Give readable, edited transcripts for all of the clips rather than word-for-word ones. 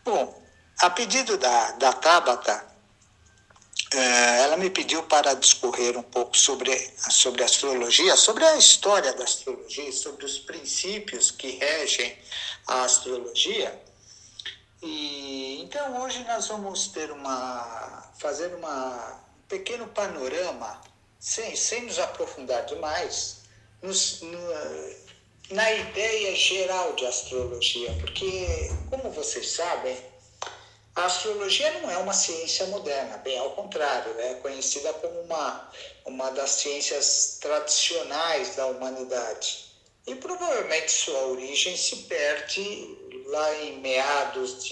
Bom, a pedido da Tabata, ela me pediu para discorrer um pouco sobre astrologia, sobre a história da astrologia, sobre os princípios que regem a astrologia. E então hoje nós vamos fazer um pequeno panorama, sem nos aprofundar demais, na ideia geral de astrologia, porque, como vocês sabem, a astrologia não é uma ciência moderna, bem ao contrário, é conhecida como uma das ciências tradicionais da humanidade. E provavelmente sua origem se perde lá em meados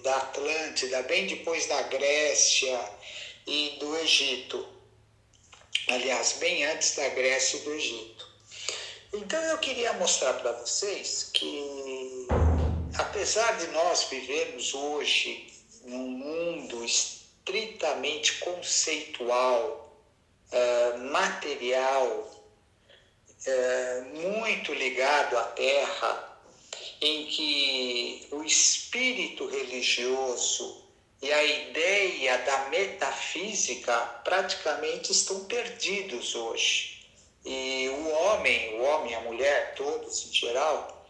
da Atlântida, bem depois da Grécia e do Egito. Aliás, bem antes da Grécia e do Egito. Então eu queria mostrar para vocês que, apesar de nós vivermos hoje num mundo estritamente conceitual, material, muito ligado à Terra, em que o espírito religioso e a ideia da metafísica praticamente estão perdidos hoje. E o homem, a mulher, todos em geral,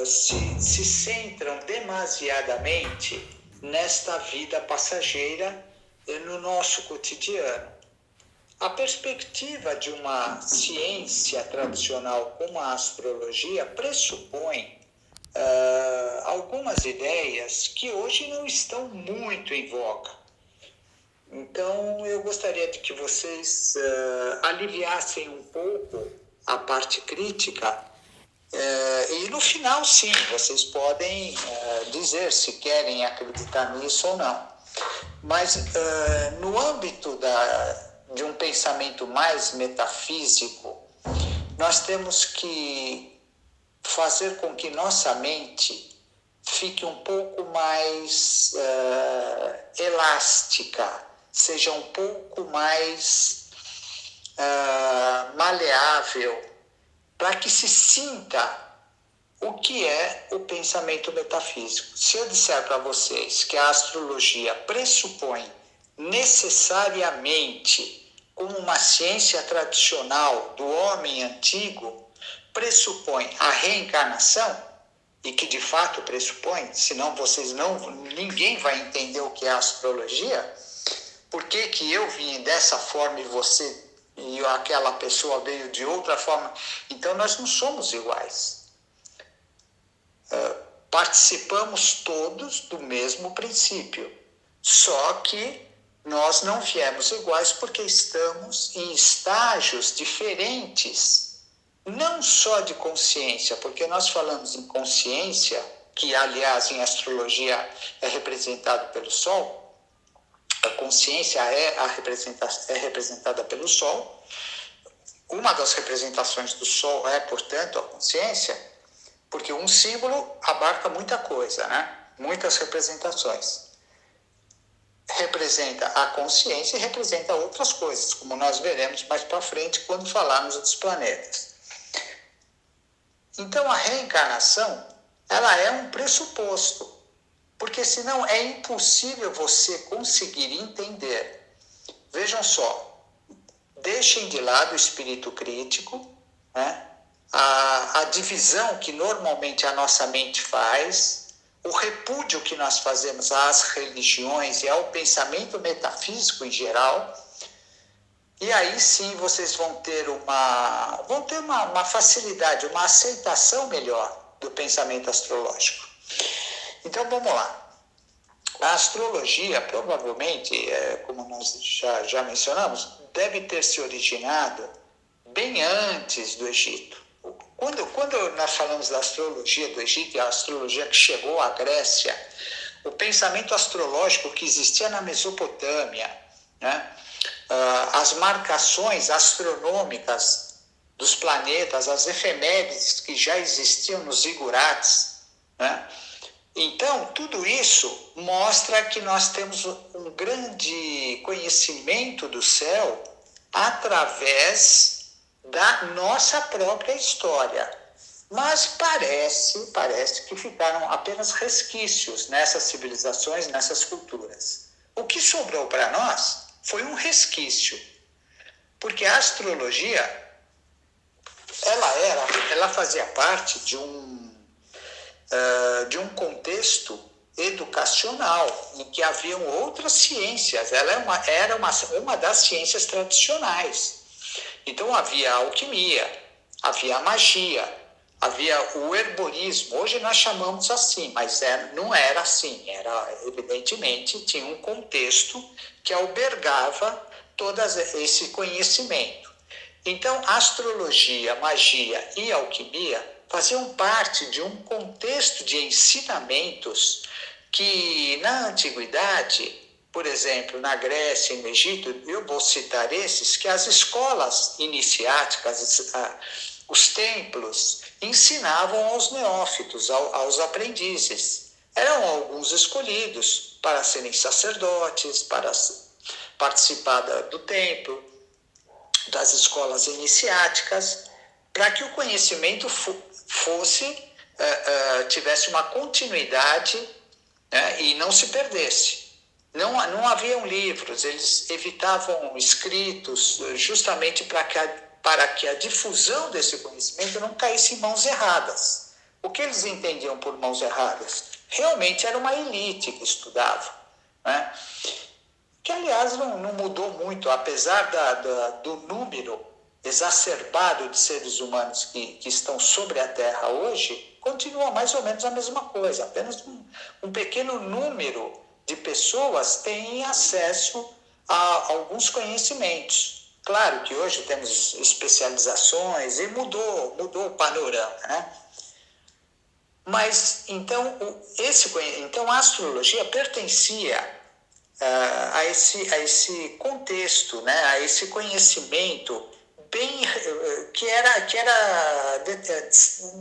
se centram demasiadamente nesta vida passageira no nosso cotidiano. A perspectiva de uma ciência tradicional como a astrologia pressupõe algumas ideias que hoje não estão muito em voga. Então, eu gostaria de que vocês aliviassem um pouco a parte crítica e no final, sim, vocês podem dizer se querem acreditar nisso ou não. Mas no âmbito de um pensamento mais metafísico, nós temos que fazer com que nossa mente fique um pouco mais elástica, seja um pouco mais maleável, para que se sinta o que é o pensamento metafísico. Se eu disser para vocês que a astrologia pressupõe necessariamente, como uma ciência tradicional do homem antigo, pressupõe a reencarnação, e que de fato pressupõe, senão ninguém vai entender o que é a astrologia. Por que eu vim dessa forma e aquela pessoa veio de outra forma? Então nós não somos iguais. Participamos todos do mesmo princípio, só que nós não viemos iguais porque estamos em estágios diferentes, não só de consciência, porque nós falamos em consciência, que aliás em astrologia é representado pelo Sol. A consciência é representada pelo Sol. Uma das representações do Sol é, portanto, a consciência, porque um símbolo abarca muita coisa, né? Muitas representações. Representa a consciência e representa outras coisas, como nós veremos mais para frente quando falarmos dos planetas. Então, a reencarnação, ela é um pressuposto, porque senão é impossível você conseguir entender. Vejam só, deixem de lado o espírito crítico, né? A divisão que normalmente a nossa mente faz, o repúdio que nós fazemos às religiões e ao pensamento metafísico em geral, e aí sim vocês vão ter uma facilidade, uma aceitação melhor do pensamento astrológico. Então vamos lá. A astrologia, provavelmente, como nós já mencionamos, deve ter se originado bem antes do Egito. Quando nós falamos da astrologia do Egito e a astrologia que chegou à Grécia, o pensamento astrológico que existia na Mesopotâmia, né? As marcações astronômicas dos planetas, as efemérides que já existiam nos zigurates, né? Então, tudo isso mostra que nós temos um grande conhecimento do céu através da nossa própria história. Mas parece que ficaram apenas resquícios nessas civilizações, nessas culturas. O que sobrou para nós foi um resquício, porque a astrologia ela fazia parte de um contexto educacional em que haviam outras ciências. Ela era uma das ciências tradicionais. Então havia a alquimia, havia a magia, havia o herborismo. Hoje nós chamamos assim, mas não era assim. Evidentemente, tinha um contexto que albergava todo esse conhecimento. Então, astrologia, magia e alquimia faziam parte de um contexto de ensinamentos que, na antiguidade, por exemplo, na Grécia e no Egito, eu vou citar esses, que as escolas iniciáticas, os templos, ensinavam aos neófitos, aos aprendizes. Eram alguns escolhidos para serem sacerdotes, para participar do templo, das escolas iniciáticas, para que o conhecimento tivesse uma continuidade, né, e não se perdesse. Não haviam livros, eles evitavam escritos justamente para que a difusão desse conhecimento não caísse em mãos erradas. O que eles entendiam por mãos erradas? Realmente era uma elite que estudava, né? Que, aliás, não mudou muito, apesar do número exacerbado de seres humanos que estão sobre a Terra hoje, continua mais ou menos a mesma coisa. Apenas um pequeno número de pessoas tem acesso a alguns conhecimentos. Claro que hoje temos especializações e mudou o panorama, né? Mas, então, a astrologia pertencia a esse contexto, né? A esse conhecimento que era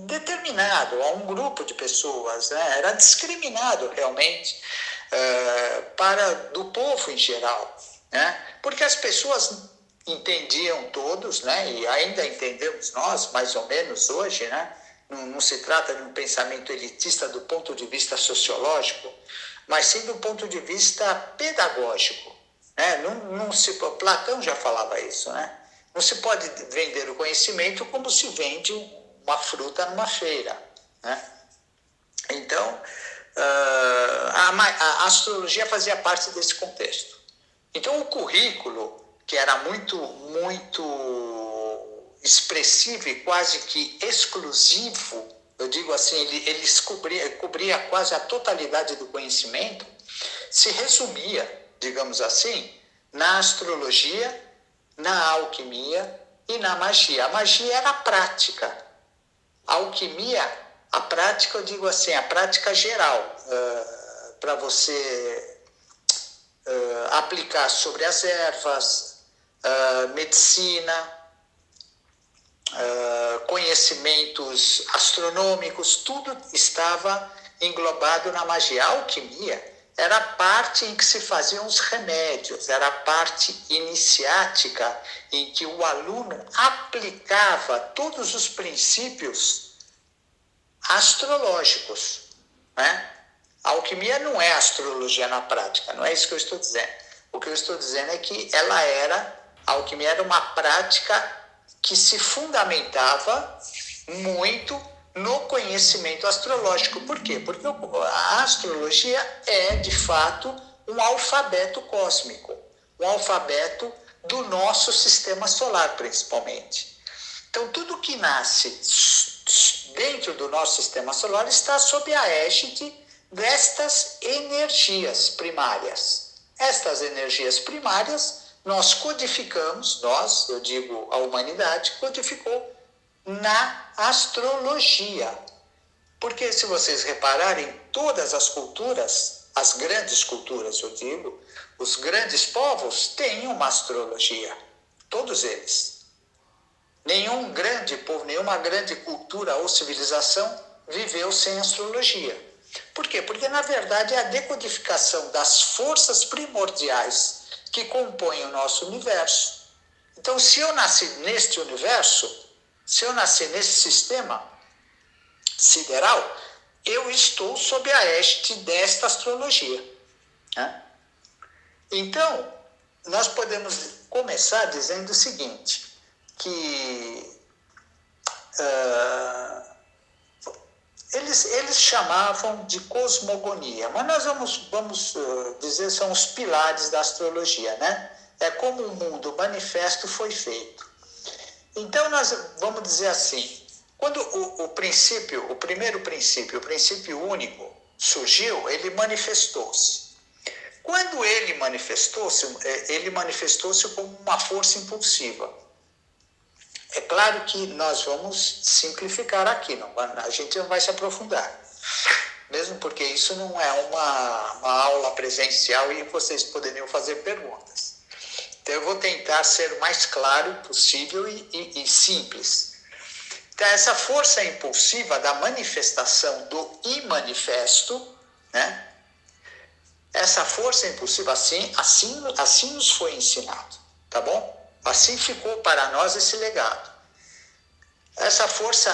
determinado a um grupo de pessoas, né? Era discriminado realmente do povo em geral, né? Porque as pessoas entendiam todos, né? E ainda entendemos nós, mais ou menos hoje, né? Não se trata de um pensamento elitista do ponto de vista sociológico, mas sim do ponto de vista pedagógico, né? Platão já falava isso, né? Não se pode vender o conhecimento como se vende uma fruta numa feira, né? Então, a astrologia fazia parte desse contexto. Então, o currículo, que era muito expressivo e quase que exclusivo, eu digo assim, ele cobria quase a totalidade do conhecimento, se resumia, digamos assim, na astrologia, na alquimia e na magia. A magia era a prática. A alquimia, a prática, eu digo assim, a prática geral, para você aplicar sobre as ervas, medicina, conhecimentos astronômicos, tudo estava englobado na magia. A alquimia era a parte em que se faziam os remédios, era a parte iniciática em que o aluno aplicava todos os princípios astrológicos, né? A alquimia não é astrologia na prática, não é isso que eu estou dizendo. O que eu estou dizendo é que a alquimia era uma prática que se fundamentava muito no conhecimento astrológico. Por quê? Porque a astrologia é, de fato, um alfabeto cósmico, um alfabeto do nosso sistema solar, principalmente. Então, tudo que nasce dentro do nosso sistema solar está sob a égide destas energias primárias. Estas energias primárias nós codificamos, eu digo a humanidade, codificou na astrologia. Porque, se vocês repararem, todas as culturas, as grandes culturas, eu digo, os grandes povos têm uma astrologia. Todos eles. Nenhum grande povo, nenhuma grande cultura ou civilização viveu sem astrologia. Por quê? Porque, na verdade, é a decodificação das forças primordiais que compõem o nosso universo. Então, se eu nasci neste universo, se eu nasci nesse sistema, sideral, eu estou sob a égide desta astrologia. Né? Então, nós podemos começar dizendo o seguinte, que eles chamavam de cosmogonia, mas nós vamos dizer são os pilares da astrologia, né? É como o mundo manifesto foi feito. Então, nós vamos dizer assim, quando o primeiro princípio, o princípio único, surgiu, ele manifestou-se. Quando ele manifestou-se como uma força impulsiva. É claro que nós vamos simplificar aqui, a gente não vai se aprofundar. Mesmo porque isso não é uma aula presencial e vocês poderiam fazer perguntas. Então eu vou tentar ser o mais claro possível e simples. Então essa força impulsiva da manifestação do imanifesto, né? Essa força impulsiva, assim nos foi ensinado, tá bom? Assim ficou para nós esse legado. Essa força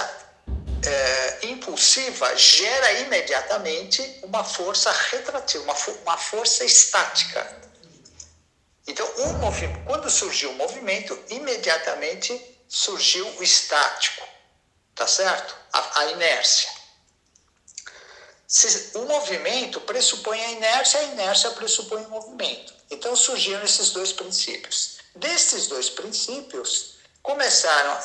impulsiva gera imediatamente uma força retrativa, uma força estática. Então, quando surgiu o movimento, imediatamente surgiu o estático, tá certo? A inércia. O movimento pressupõe a inércia pressupõe o movimento. Então surgiram esses dois princípios. Destes dois princípios,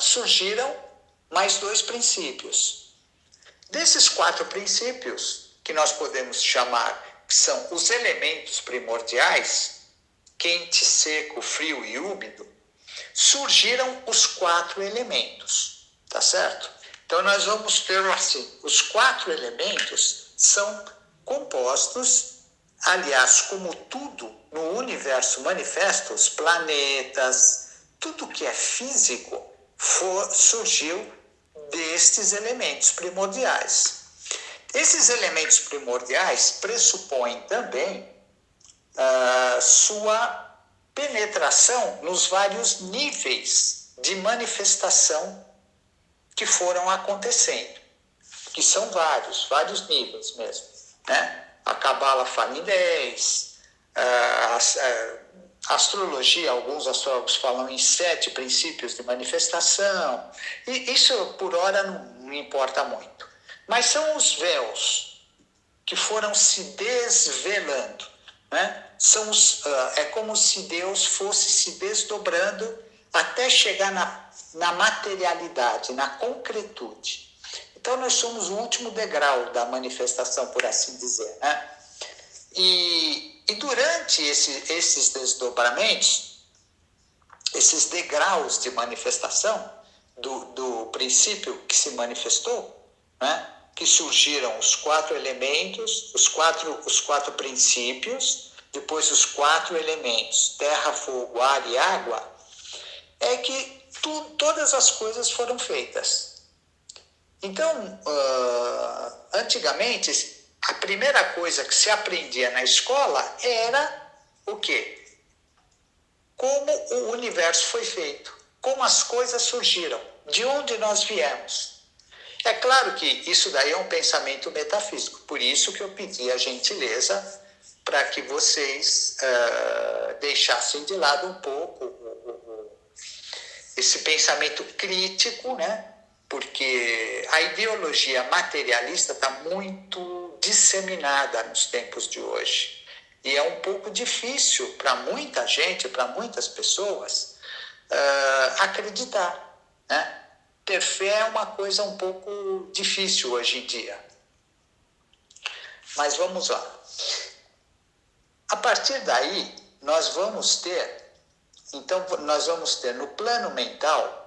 surgiram mais dois princípios. Desses 4 princípios, que nós podemos chamar, que são os elementos primordiais, quente, seco, frio e úmido, surgiram os 4 elementos, tá certo? Então nós vamos ter assim, os 4 elementos são compostos, aliás, como tudo no universo manifesto, os planetas, tudo que é físico surgiu destes elementos primordiais. Esses elementos primordiais pressupõem também sua penetração nos vários níveis de manifestação que foram acontecendo, que são vários níveis mesmo, né? A Cabala fala em 10, a astrologia, alguns astrólogos falam em 7 princípios de manifestação, e isso por hora não importa muito. Mas são os véus que foram se desvelando, né? É como se Deus fosse se desdobrando até chegar na materialidade, na concretude. Então nós somos o último degrau da manifestação, por assim dizer, né? E durante esses desdobramentos, esses degraus de manifestação do princípio que se manifestou, né? Que surgiram os 4 elementos, os quatro princípios, depois os 4 elementos, terra, fogo, ar e água, é que todas as coisas foram feitas. Então, antigamente, a primeira coisa que se aprendia na escola era o quê? Como o universo foi feito, como as coisas surgiram, de onde nós viemos. É claro que isso daí é um pensamento metafísico, por isso que eu pedi a gentileza para que vocês deixassem de lado um pouco esse pensamento crítico, né? Porque a ideologia materialista está muito disseminada nos tempos de hoje. E é um pouco difícil para muita gente, para muitas pessoas, acreditar, né? Ter fé é uma coisa um pouco difícil hoje em dia. Mas vamos lá. A partir daí, nós vamos ter no plano mental,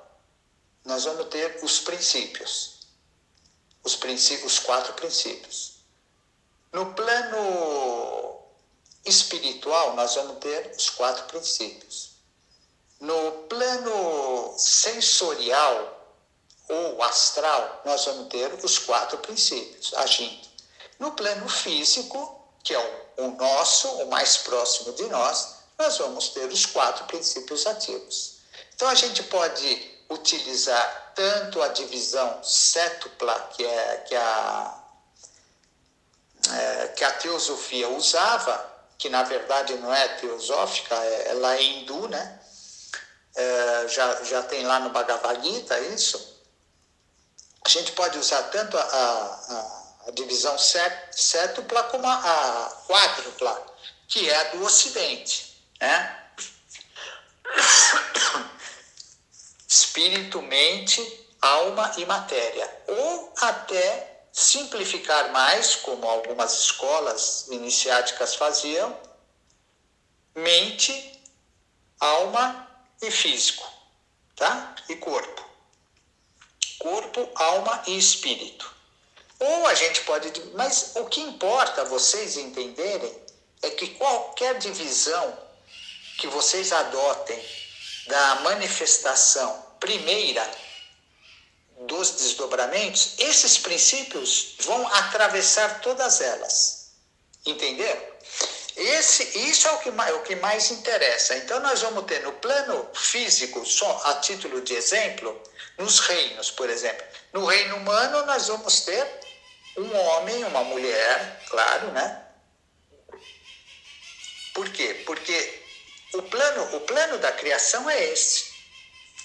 nós vamos ter os princípios. Os 4 princípios. No plano espiritual, nós vamos ter os 4 princípios. No plano sensorial ou astral, nós vamos ter os 4 princípios agindo. No plano físico, que é o nosso, o mais próximo de nós vamos ter os 4 princípios ativos. Então a gente pode utilizar tanto a divisão cétupla, que a teosofia usava, que na verdade não é teosófica, ela é hindu, né? Já tem lá no Bhagavad Gita isso. A gente pode usar tanto a divisão cétupla como a quádrupla, que é a do Ocidente, né? Espírito, mente, alma e matéria. Ou até simplificar mais, como algumas escolas iniciáticas faziam, mente, alma e físico, tá? E corpo. Corpo, alma e espírito. Ou a gente pode... Mas o que importa vocês entenderem é que qualquer divisão que vocês adotem da manifestação primeira dos desdobramentos, esses princípios vão atravessar todas elas. Entenderam? Isso é o que mais interessa. Então, nós vamos ter no plano físico, só a título de exemplo, nos reinos, por exemplo. No reino humano, nós vamos ter um homem, uma mulher, claro, né? Por quê? Porque o plano da criação é esse.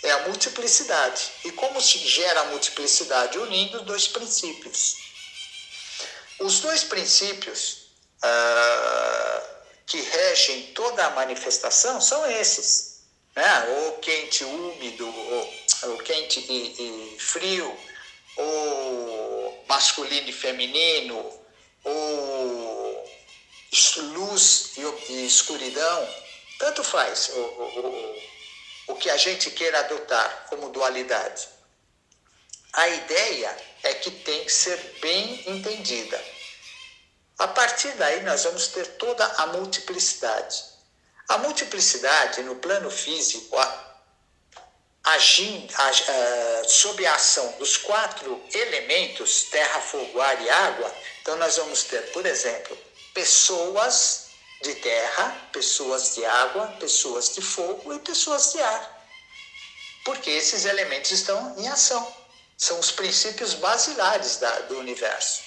É a multiplicidade. E como se gera a multiplicidade? Unindo dois princípios. Os dois princípios que regem toda a manifestação são esses, né? Ou quente e úmido, ou quente e frio, ou masculino e feminino, ou luz e escuridão. Tanto faz o que a gente queira adotar como dualidade. A ideia é que tem que ser bem entendida. A partir daí, nós vamos ter toda a multiplicidade. A multiplicidade, no plano físico, sob a ação dos 4 elementos, terra, fogo, ar e água, então nós vamos ter, por exemplo, pessoas de terra, pessoas de água, pessoas de fogo e pessoas de ar. Porque esses elementos estão em ação. São os princípios basilares do universo.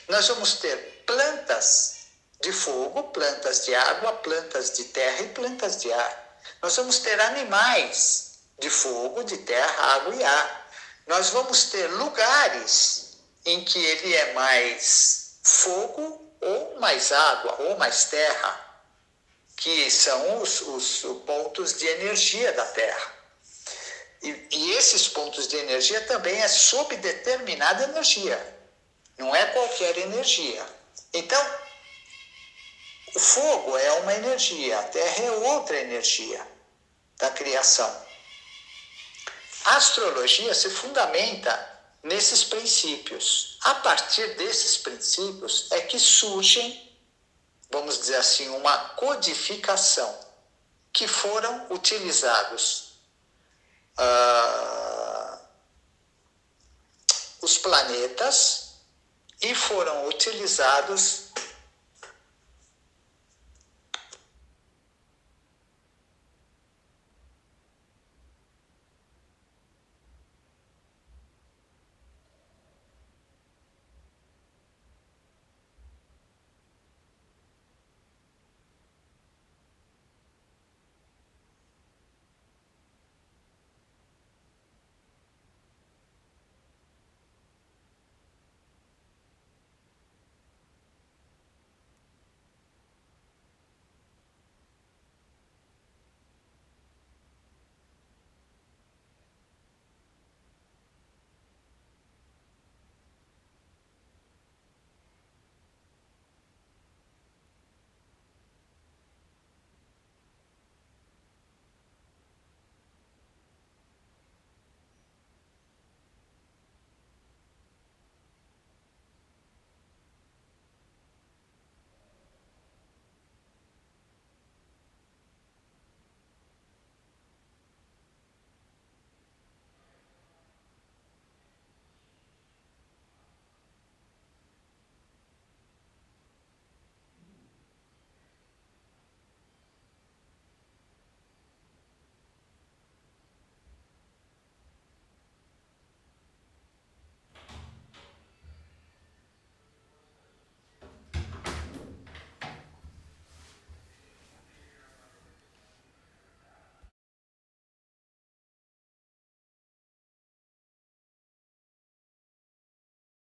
Nós vamos ter plantas de fogo, plantas de água, plantas de terra e plantas de ar. Nós vamos ter animais de fogo, de terra, água e ar. Nós vamos ter lugares em que ele é mais fogo ou mais água ou mais terra, que são os pontos de energia da Terra. E esses pontos de energia também é sob determinada energia. Não é qualquer energia. Então, o fogo é uma energia, a terra é outra energia da criação. A astrologia se fundamenta nesses princípios. A partir desses princípios é que surgem, vamos dizer assim, uma codificação, que foram utilizados os planetas e foram utilizados